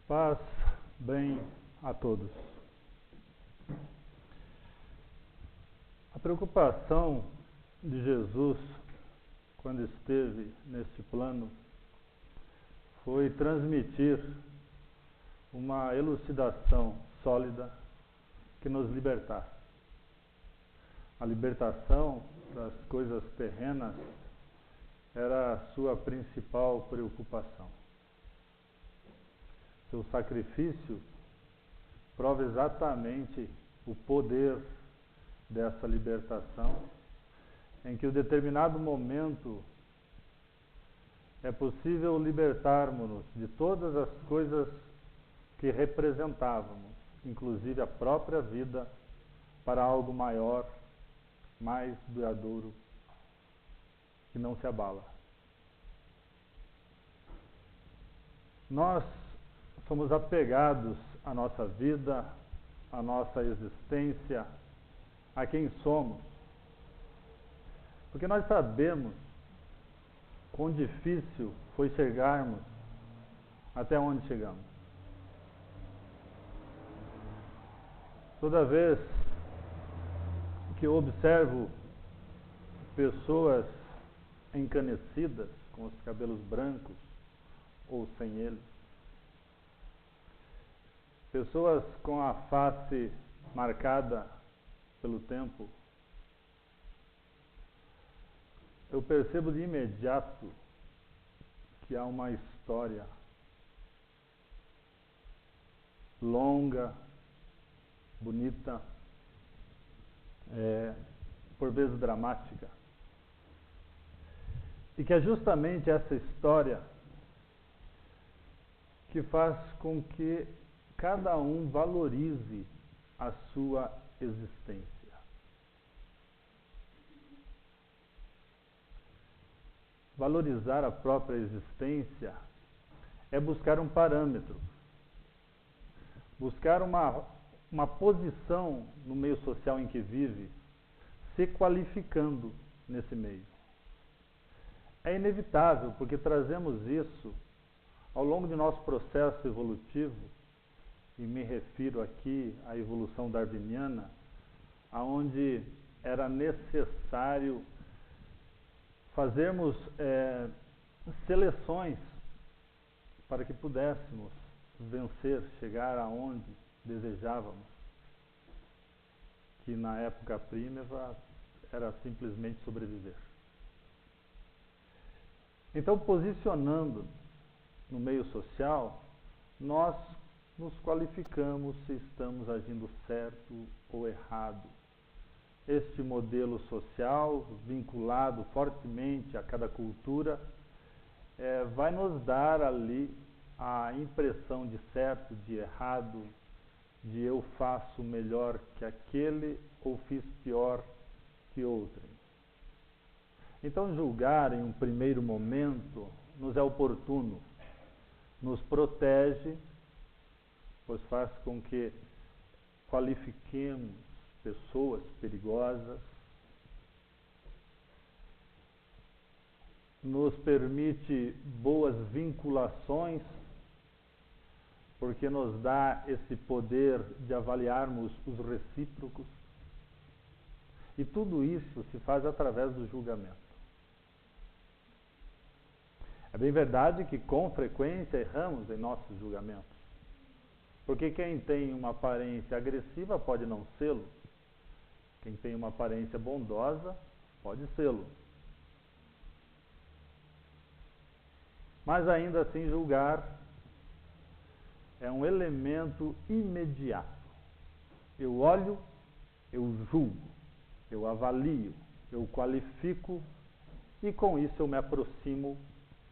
Paz, bem a todos. A preocupação de Jesus, quando esteve neste plano, foi transmitir uma elucidação sólida que nos libertasse. A libertação das coisas terrenas era a sua principal preocupação. Seu sacrifício prova exatamente o poder dessa libertação, em que em determinado momento é possível libertarmos-nos de todas as coisas que representávamos, inclusive a própria vida, para algo maior, mais duradouro, que não se abala. Nós somos apegados à nossa vida, à nossa existência, a quem somos, porque nós sabemos quão difícil foi chegarmos até onde chegamos. Toda vez que eu observo pessoas encanecidas, com os cabelos brancos ou sem eles, pessoas com a face marcada pelo tempo, eu percebo de imediato que há uma história longa, bonita, por vezes dramática, e que é justamente essa história que faz com que cada um valorize a sua existência. Valorizar a própria existência é buscar um parâmetro, buscar uma posição no meio social em que vive, se qualificando nesse meio. É inevitável, porque trazemos isso ao longo de nosso processo evolutivo, e me refiro aqui à evolução darwiniana, aonde era necessário fazermos seleções para que pudéssemos vencer, chegar aonde desejávamos, que na época primitiva era simplesmente sobreviver. Então, posicionando no meio social, nós nos qualificamos se estamos agindo certo ou errado. Este modelo social, vinculado fortemente a cada cultura, vai nos dar ali a impressão de certo, de errado, de eu faço melhor que aquele ou fiz pior que outrem. Então, julgar em um primeiro momento nos é oportuno, nos protege, pois faz com que qualifiquemos pessoas perigosas, nos permite boas vinculações, porque nos dá esse poder de avaliarmos os recíprocos, e tudo isso se faz através do julgamento. É bem verdade que com frequência erramos em nossos julgamentos, porque quem tem uma aparência agressiva pode não sê-lo, quem tem uma aparência bondosa pode sê-lo. Mas ainda assim julgar é um elemento imediato. Eu olho, eu julgo, eu avalio, eu qualifico e com isso eu me aproximo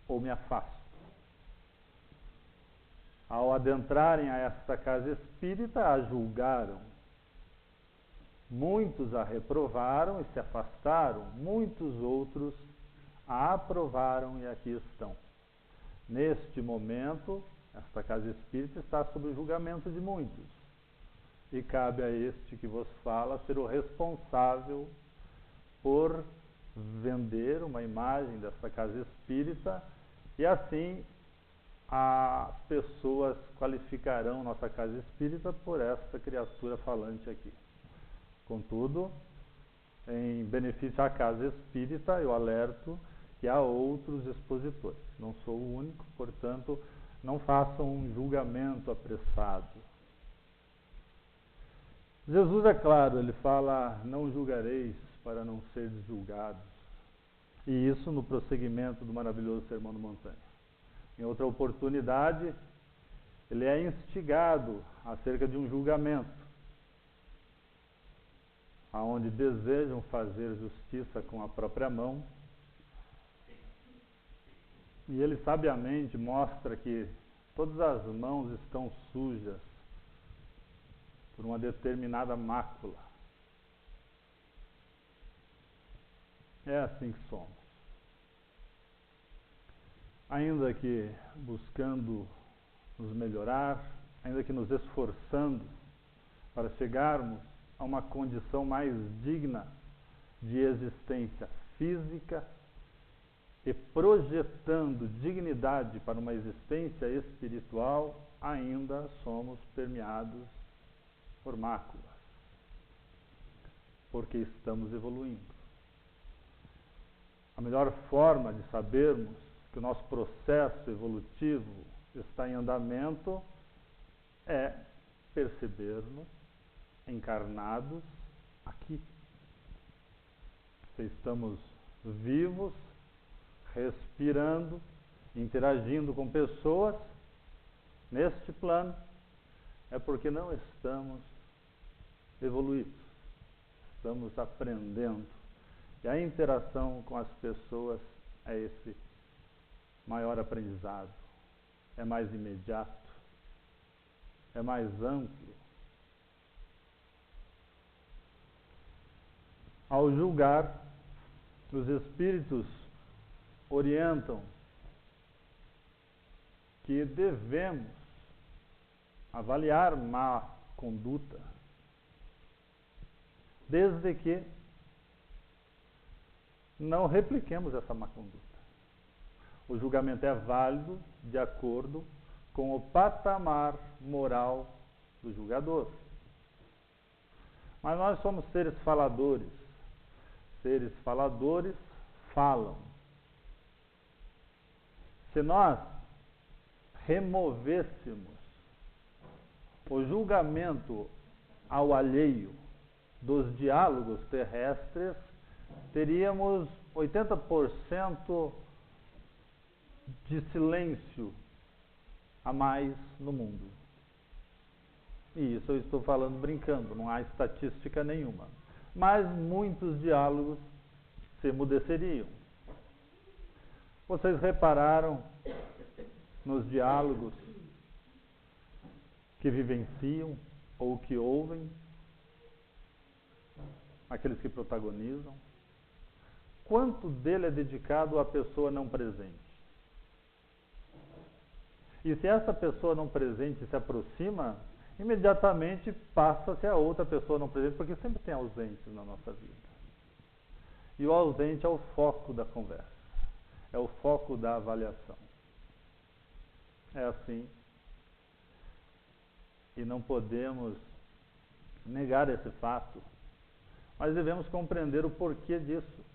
ou me afasto. Ao adentrarem a esta casa espírita, a julgaram. Muitos a reprovaram e se afastaram, muitos outros a aprovaram e aqui estão. Neste momento, esta casa espírita está sob o julgamento de muitos. E cabe a este que vos fala ser o responsável por vender uma imagem desta casa espírita e assim pessoas qualificarão nossa casa espírita por essa criatura falante aqui. Contudo, em benefício à casa espírita, eu alerto que há outros expositores. Não sou o único, portanto, não façam um julgamento apressado. Jesus é claro, ele fala, não julgareis para não seres julgados. E isso no prosseguimento do maravilhoso Sermão da Montanha. Em outra oportunidade, ele é instigado acerca de um julgamento, aonde desejam fazer justiça com a própria mão, e ele sabiamente mostra que todas as mãos estão sujas por uma determinada mácula. É assim que somos. Ainda que buscando nos melhorar, ainda que nos esforçando para chegarmos a uma condição mais digna de existência física e projetando dignidade para uma existência espiritual, ainda somos permeados por máculas, porque estamos evoluindo. A melhor forma de sabermos que o nosso processo evolutivo está em andamento é perceber-nos encarnados aqui. Se estamos vivos, respirando, interagindo com pessoas neste plano, é porque não estamos evoluídos, estamos aprendendo. E a interação com as pessoas é esse maior aprendizado, é mais imediato, é mais amplo. Ao julgar, os espíritos orientam que devemos avaliar má conduta, desde que não repliquemos essa má conduta. O julgamento é válido de acordo com o patamar moral do julgador. Mas nós somos seres faladores. Seres faladores falam. Se nós removêssemos o julgamento ao alheio dos diálogos terrestres, teríamos 80% de silêncio a mais no mundo. E isso eu estou falando brincando, não há estatística nenhuma. Mas muitos diálogos se emudeceriam. Vocês repararam nos diálogos que vivenciam ou que ouvem, aqueles que protagonizam? Quanto dele é dedicado à pessoa não presente? E se essa pessoa não presente se aproxima, imediatamente passa-se a outra pessoa não presente, porque sempre tem ausentes na nossa vida. E o ausente é o foco da conversa, é o foco da avaliação. É assim. E não podemos negar esse fato, mas devemos compreender o porquê disso.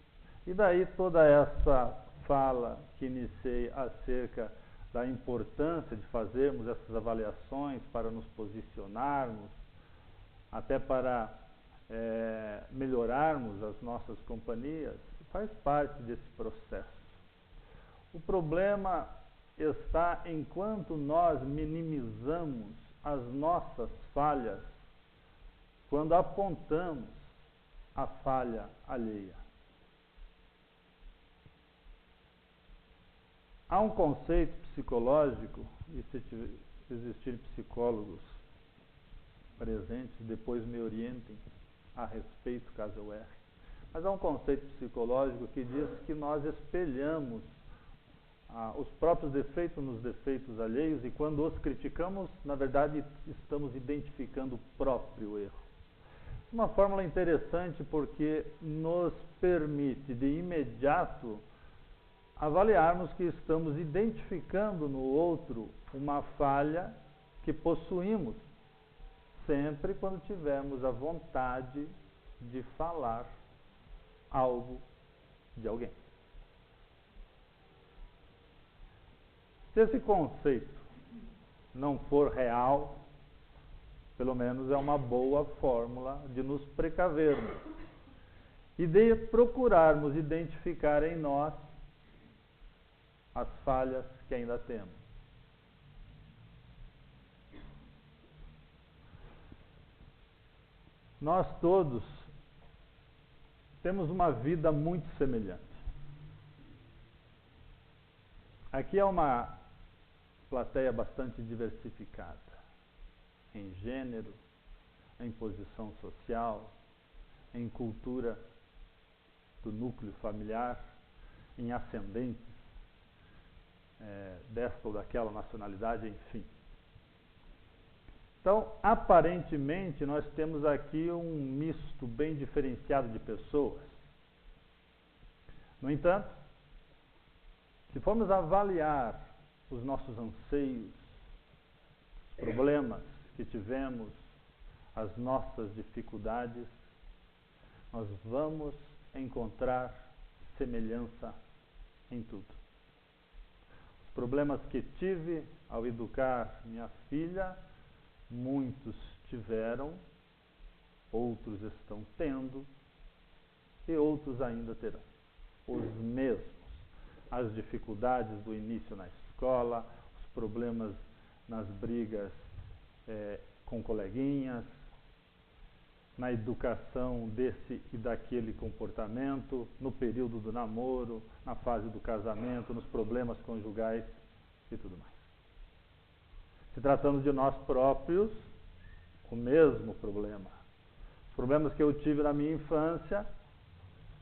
E daí toda essa fala que iniciei acerca da importância de fazermos essas avaliações para nos posicionarmos, até para melhorarmos as nossas companhias, faz parte desse processo. O problema está enquanto nós minimizamos as nossas falhas quando apontamos a falha alheia. Há um conceito psicológico, e se existirem psicólogos presentes, depois me orientem a respeito, caso eu erre. Mas há um conceito psicológico que diz que nós espelhamos os próprios defeitos nos defeitos alheios, e quando os criticamos, na verdade, estamos identificando o próprio erro. Uma fórmula interessante porque nos permite de imediato avaliarmos que estamos identificando no outro uma falha que possuímos sempre quando tivermos a vontade de falar algo de alguém. Se esse conceito não for real, pelo menos é uma boa fórmula de nos precavermos e de procurarmos identificar em nós as falhas que ainda temos. Nós todos temos uma vida muito semelhante. Aqui é uma plateia bastante diversificada, em gênero, em posição social, em cultura do núcleo familiar, em ascendentes desta ou daquela nacionalidade, enfim. Então, aparentemente, nós temos aqui um misto bem diferenciado de pessoas. No entanto, se formos avaliar os nossos anseios, os problemas que tivemos, as nossas dificuldades, nós vamos encontrar semelhança em tudo. Os problemas que tive ao educar minha filha, muitos tiveram, outros estão tendo e outros ainda terão. Os mesmos. As dificuldades do início na escola, os problemas nas brigas com coleguinhas, na educação desse e daquele comportamento, no período do namoro, na fase do casamento, nos problemas conjugais e tudo mais. Se tratando de nós próprios, o mesmo problema. Os problemas que eu tive na minha infância,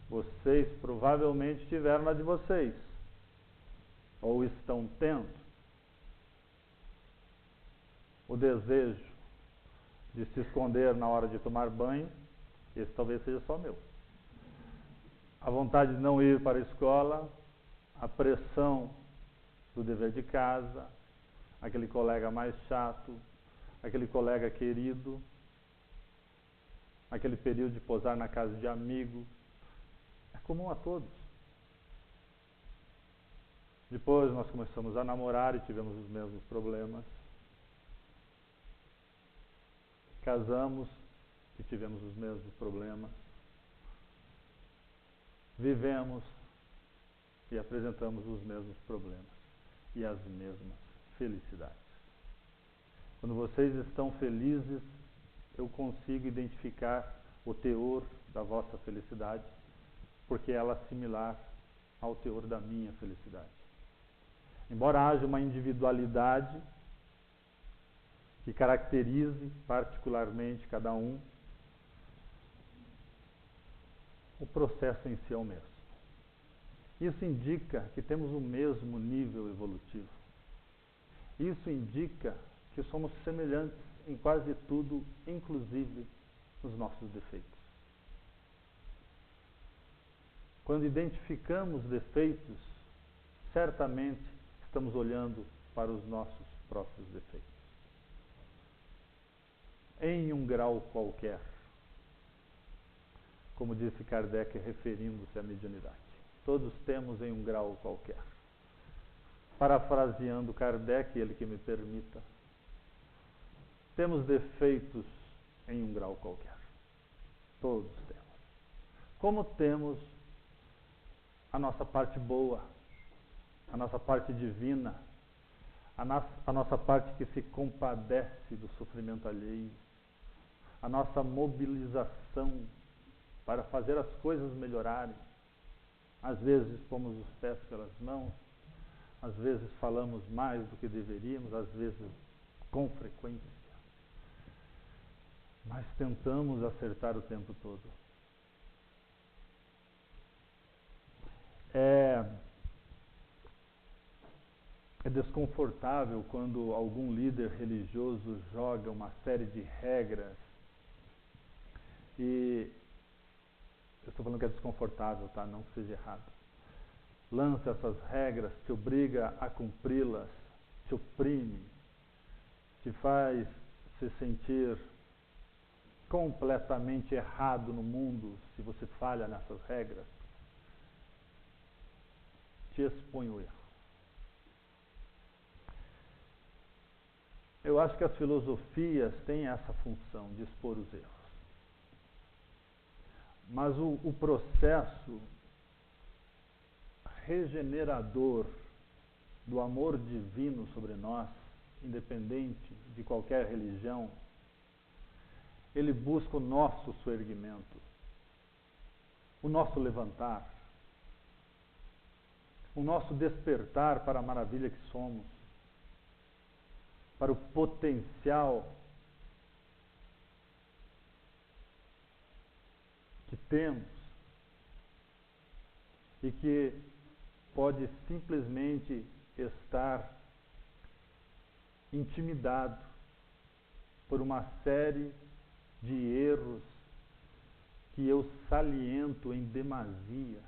vocês provavelmente tiveram na de vocês, ou estão tendo. O desejo de se esconder na hora de tomar banho, esse talvez seja só meu. A vontade de não ir para a escola, a pressão do dever de casa, aquele colega mais chato, aquele colega querido, aquele período de posar na casa de amigo, é comum a todos. Depois nós começamos a namorar e tivemos os mesmos problemas. Casamos e tivemos os mesmos problemas. Vivemos e apresentamos os mesmos problemas e as mesmas felicidades. Quando vocês estão felizes, eu consigo identificar o teor da vossa felicidade, porque ela é similar ao teor da minha felicidade. Embora haja uma individualidade que caracterize particularmente cada um, o processo em si é o mesmo. Isso indica que temos o mesmo nível evolutivo. Isso indica que somos semelhantes em quase tudo, inclusive nos nossos defeitos. Quando identificamos defeitos, certamente estamos olhando para os nossos próprios defeitos. Em um grau qualquer, como disse Kardec, referindo-se à mediunidade. Todos temos em um grau qualquer. Parafraseando Kardec, ele que me permita, temos defeitos em um grau qualquer. Todos temos. Como temos a nossa parte boa, a nossa parte divina, a nossa parte que se compadece do sofrimento alheio, a nossa mobilização para fazer as coisas melhorarem. Às vezes pomos os pés pelas mãos, às vezes falamos mais do que deveríamos, às vezes com frequência. Mas tentamos acertar o tempo todo. É desconfortável quando algum líder religioso joga uma série de regras e eu estou falando que é desconfortável, tá? Não que seja errado. Lança essas regras, te obriga a cumpri-las, te oprime, te faz se sentir completamente errado no mundo se você falha nessas regras, te expõe o erro. Eu acho que as filosofias têm essa função de expor os erros. Mas o processo regenerador do amor divino sobre nós, independente de qualquer religião, ele busca o nosso soerguimento, o nosso levantar, o nosso despertar para a maravilha que somos, para o potencial que temos e que pode simplesmente estar intimidado por uma série de erros que eu saliento em demasia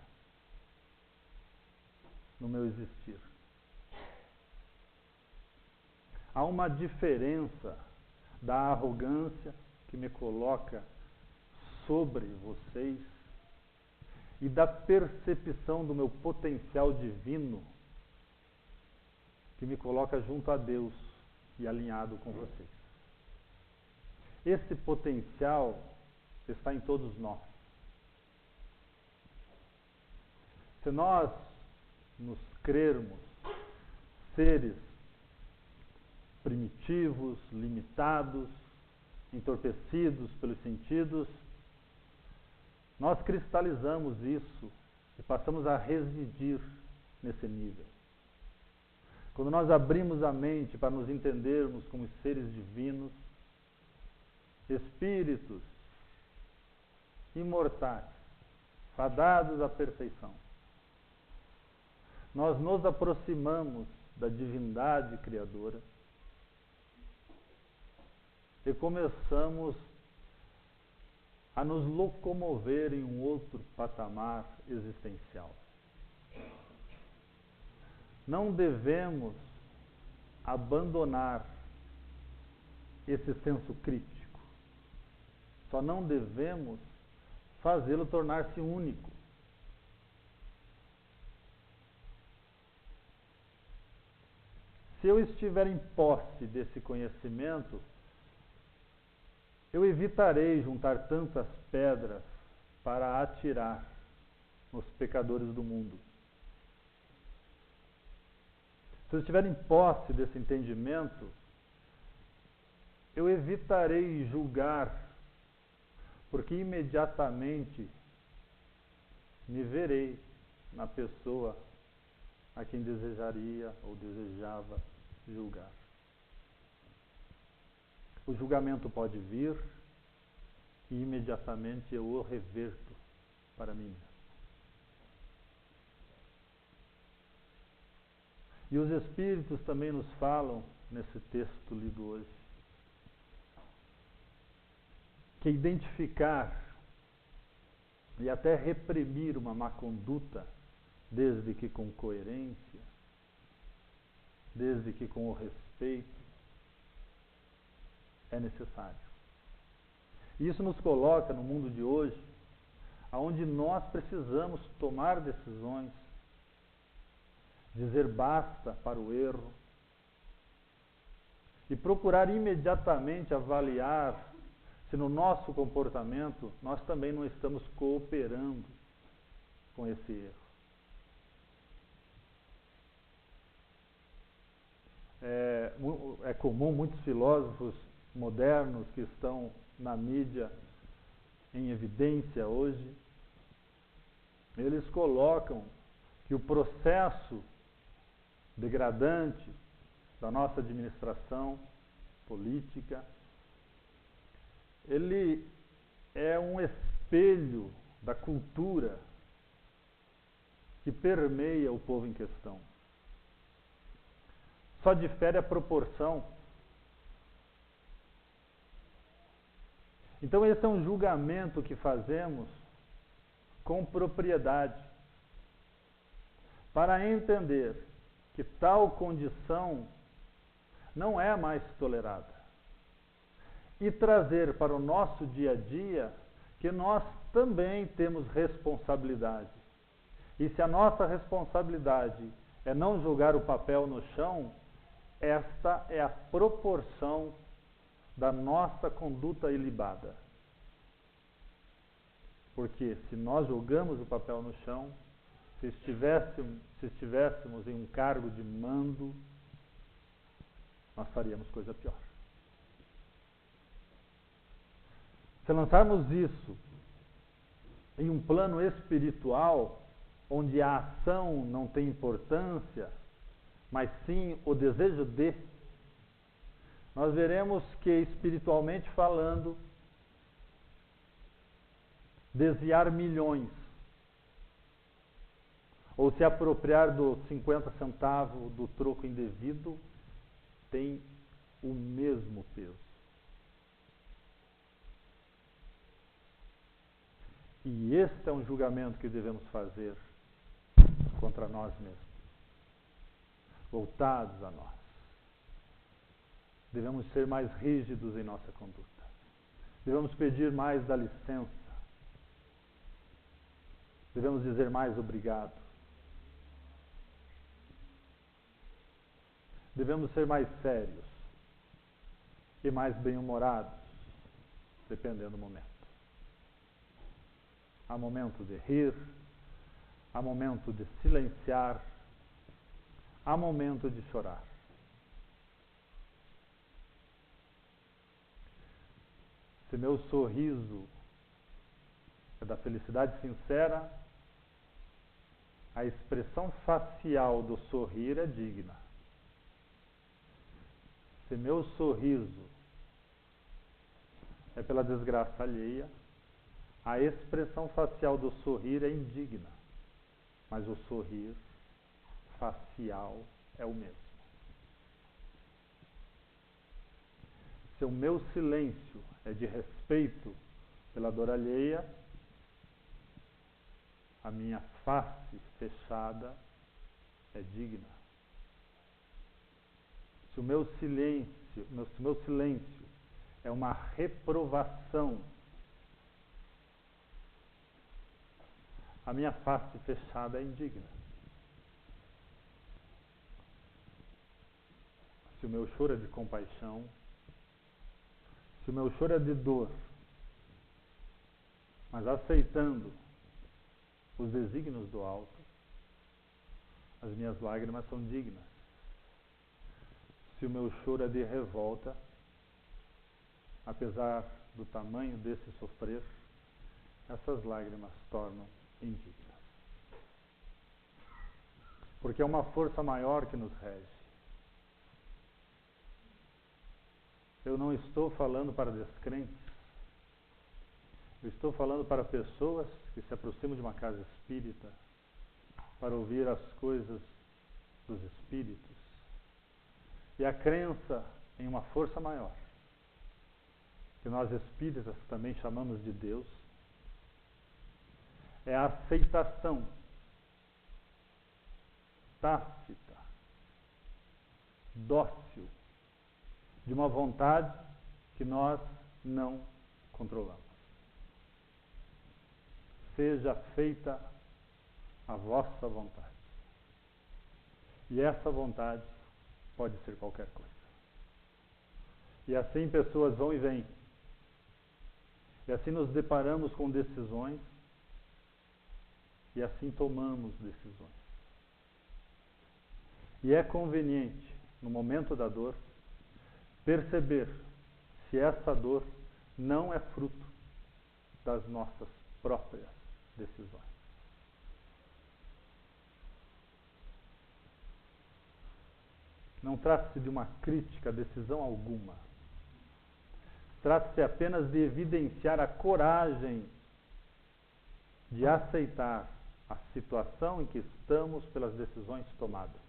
no meu existir. Há uma diferença da arrogância que me coloca sobre vocês e da percepção do meu potencial divino que me coloca junto a Deus e alinhado com vocês. Esse potencial está em todos nós. Se nós nos crermos seres primitivos, limitados, entorpecidos pelos sentidos, nós cristalizamos isso e passamos a residir nesse nível. Quando nós abrimos a mente para nos entendermos como seres divinos, espíritos imortais, fadados à perfeição, nós nos aproximamos da divindade criadora e começamos a nos locomover em um outro patamar existencial. Não devemos abandonar esse senso crítico. Só não devemos fazê-lo tornar-se único. Se eu estiver em posse desse conhecimento, eu evitarei juntar tantas pedras para atirar nos pecadores do mundo. Se eu estiver em posse desse entendimento, eu evitarei julgar, porque imediatamente me verei na pessoa a quem desejaria ou desejava julgar. O julgamento pode vir e imediatamente eu o reverto para mim mesmo. E os Espíritos também nos falam, nesse texto lido hoje, que identificar e até reprimir uma má conduta, desde que com coerência, desde que com o respeito, é necessário. E isso nos coloca no mundo de hoje, onde nós precisamos tomar decisões, dizer basta para o erro e procurar imediatamente avaliar se no nosso comportamento nós também não estamos cooperando com esse erro. É comum muitos filósofos modernos que estão na mídia em evidência hoje, eles colocam que o processo degradante da nossa administração política, ele é um espelho da cultura que permeia o povo em questão. Só difere a proporção. Então esse é um julgamento que fazemos com propriedade, para entender que tal condição não é mais tolerada. E trazer para o nosso dia a dia que nós também temos responsabilidade. E se a nossa responsabilidade é não jogar o papel no chão, esta é a proporção da nossa conduta ilibada. Porque se nós jogamos o papel no chão, se estivéssemos em um cargo de mando, nós faríamos coisa pior. Se lançarmos isso em um plano espiritual, onde a ação não tem importância, mas sim o desejo de, nós veremos que, espiritualmente falando, desviar milhões, ou se apropriar do 50 centavos do troco indevido, tem o mesmo peso. E este é um julgamento que devemos fazer contra nós mesmos, voltados a nós. Devemos ser mais rígidos em nossa conduta. Devemos pedir mais da licença. Devemos dizer mais obrigado. Devemos ser mais sérios e mais bem-humorados, dependendo do momento. Há momento de rir, há momento de silenciar, há momento de chorar. Se meu sorriso é da felicidade sincera, a expressão facial do sorrir é digna. Se meu sorriso é pela desgraça alheia, a expressão facial do sorrir é indigna, mas o sorrir facial é o mesmo. Se o meu silêncio é de respeito pela dor alheia, a minha face fechada é digna. Se o meu silêncio é uma reprovação, a minha face fechada é indigna. Se o meu choro é de compaixão, se o meu choro é de dor, mas aceitando os desígnios do alto, as minhas lágrimas são dignas. Se o meu choro é de revolta, apesar do tamanho desse sofrer, essas lágrimas tornam indignas. Porque é uma força maior que nos rege. Eu não estou falando para descrentes. Eu estou falando para pessoas que se aproximam de uma casa espírita para ouvir as coisas dos espíritos. E a crença em uma força maior, que nós espíritas também chamamos de Deus, é a aceitação tácita, dócil, de uma vontade que nós não controlamos. Seja feita a vossa vontade. E essa vontade pode ser qualquer coisa. E assim pessoas vão e vêm. E assim nos deparamos com decisões. E assim tomamos decisões. E é conveniente, no momento da dor, perceber se essa dor não é fruto das nossas próprias decisões. Não trata-se de uma crítica a decisão alguma. Trata-se apenas de evidenciar a coragem de aceitar a situação em que estamos pelas decisões tomadas.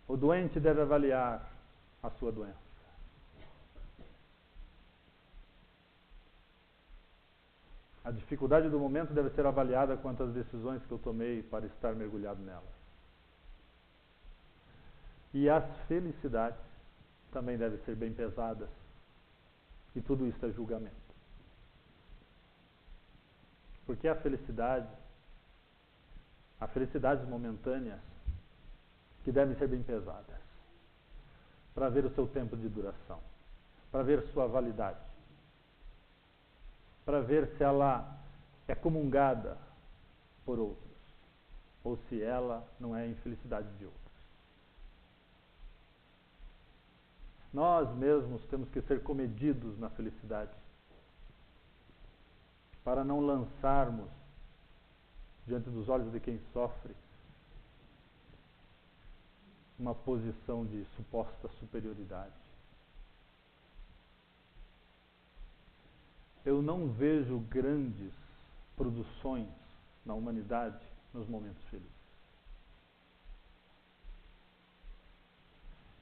O doente deve avaliar a sua doença. A dificuldade do momento deve ser avaliada quanto às decisões que eu tomei para estar mergulhado nelas. E as felicidades também devem ser bem pesadas. E tudo isso é julgamento. Porque as felicidades momentâneas, que devem ser bem pesadas, para ver o seu tempo de duração, para ver sua validade, para ver se ela é comungada por outros, ou se ela não é a infelicidade de outros. Nós mesmos temos que ser comedidos na felicidade, para não lançarmos diante dos olhos de quem sofre uma posição de suposta superioridade. Eu não vejo grandes produções na humanidade nos momentos felizes.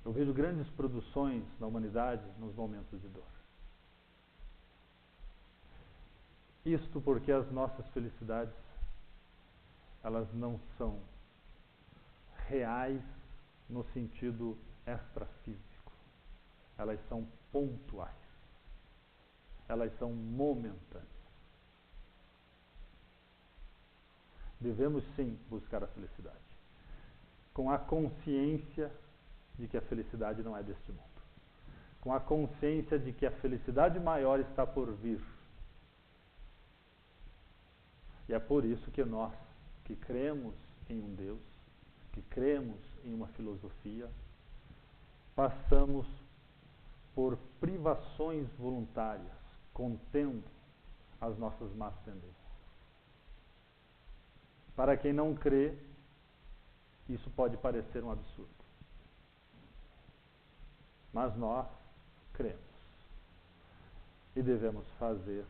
Eu vejo grandes produções na humanidade nos momentos de dor. Isto porque as nossas felicidades, elas não são reais no sentido extrafísico. Elas são pontuais. Elas são momentâneas. Devemos sim buscar a felicidade, com a consciência de que a felicidade não é deste mundo, com a consciência de que a felicidade maior está por vir. E é por isso que nós, que cremos em um Deus, que cremos em uma filosofia, passamos por privações voluntárias, contendo as nossas más tendências. Para quem não crê, isso pode parecer um absurdo. Mas nós cremos. E devemos fazer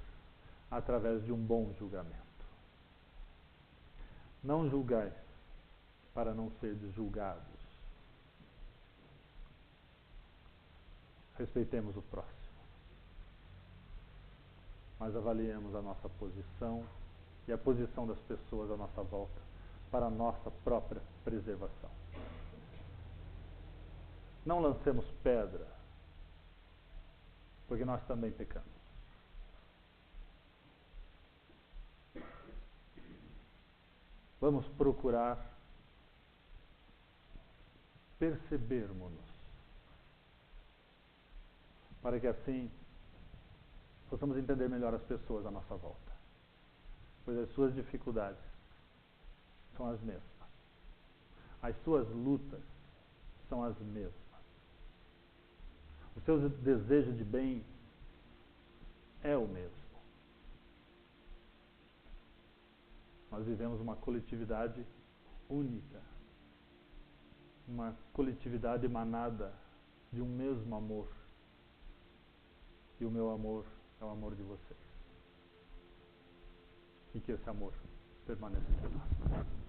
através de um bom julgamento. Não julgais para não serdes julgados. Respeitemos o próximo. Mas avaliemos a nossa posição e a posição das pessoas à nossa volta para a nossa própria preservação. Não lancemos pedra, porque nós também pecamos. Vamos procurar percebermos-nos, para que assim possamos entender melhor as pessoas à nossa volta, pois as suas dificuldades são as mesmas, as suas lutas são as mesmas, o seu desejo de bem é o mesmo. Nós vivemos uma coletividade única, uma coletividade emanada de um mesmo amor. E o meu amor é o amor de vocês. E que esse amor permaneça entre nós.